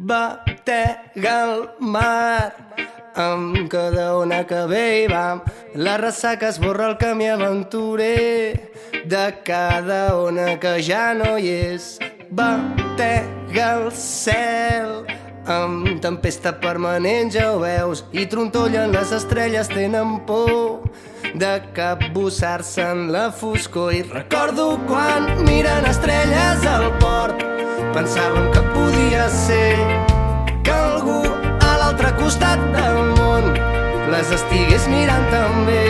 batega el mar amb cada ona que ve i va. La ressaca esborra el camí aventurer de cada ona que ja no hi és. Batega el cel amb tempesta permanent, ja ho veus, i trontollen les estrelles, tenen por de capbussar-se en la foscor. I recordo quan miren estrelles al port, pensàvem que podia ser que algú a l'altre costat del món les estigués mirant també.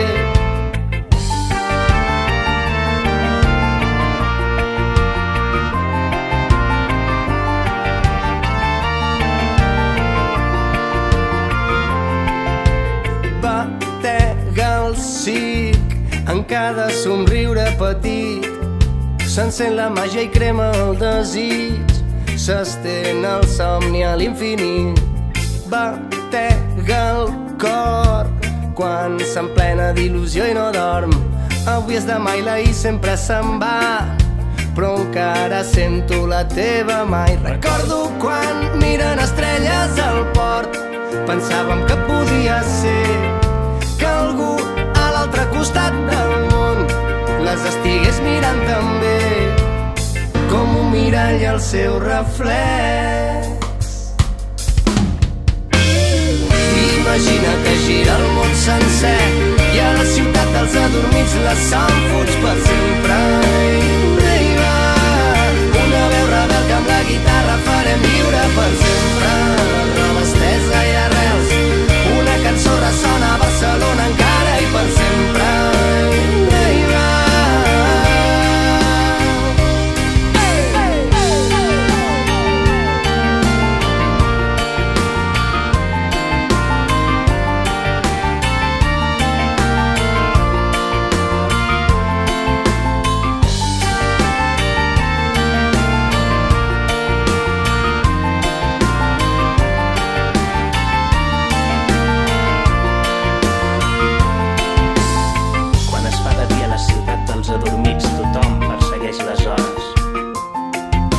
Batega el circ en cada somriure petit, s'encén la màgia i crema el desig, s'estén el somni a l'infinit. Batega el cor quan s'emplena d'il·lusió i no dorm. Avui és demà i l'ahir sempre se'n va, però encara sento la teva mà. I recordo quan miren estrelles al port, pensàvem que podia ser que algú a l'altre costat del món les estigués mirant també, com un mirall al seu reflex. Imagina que gira el món sencer i a la ciutat dels adormits la son fuig per sempre. I va una veu rebel que amb la guitarra farem viure per sempre. Roba estesa i arrels, una cançó ressona a Barcelona encara i per sempre. I va. Adormits, tothom persegueix les hores.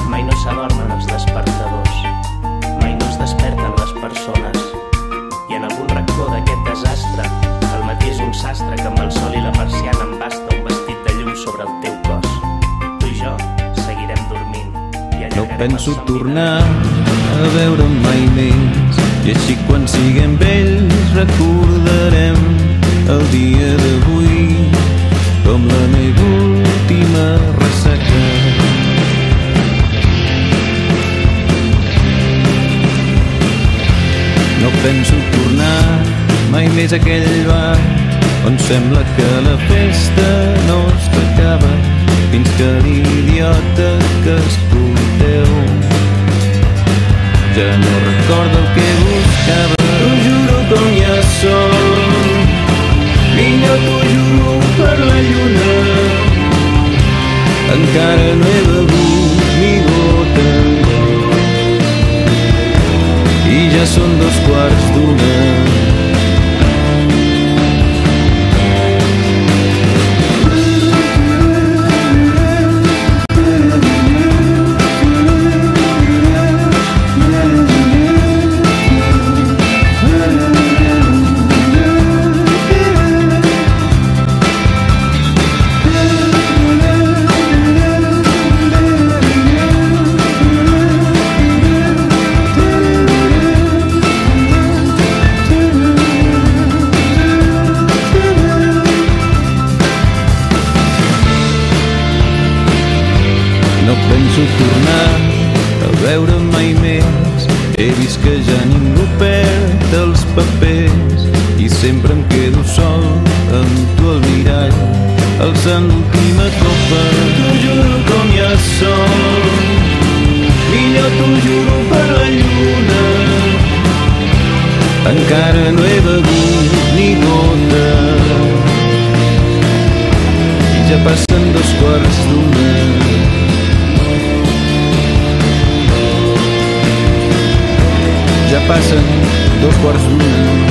Mai no s'adormen els despertadors, mai no es desperten les persones. I en algun racó d'aquest desastre, el matí és un sastre que amb el sol i la persiana embasta un vestit de llum sobre el teu cos. Tu i jo seguirem dormint i allargarem. No penso tornar a veure mai més, i així quan siguem vells recordarem el dia d'avui com la meva última ressaca. No penso tornar mai més a aquell bar on sembla que la festa no s'acaba fins que l'idiota que escolteu ja no recorda el que buscava. T'ho juro com ja som, millor t'ho juro per la lluna, encara no he begut ni gota i ja són 2:15. No penso tornar a veure mai més, he vist que ja ningú perd els papers i sempre em quedo sol amb tu al mirall, alçant l'última copa. T'ho juro com ja som, millor t'ho juro per la lluna, encara no he begut ni gota i ja passen 2:15. Ja passen 2:15.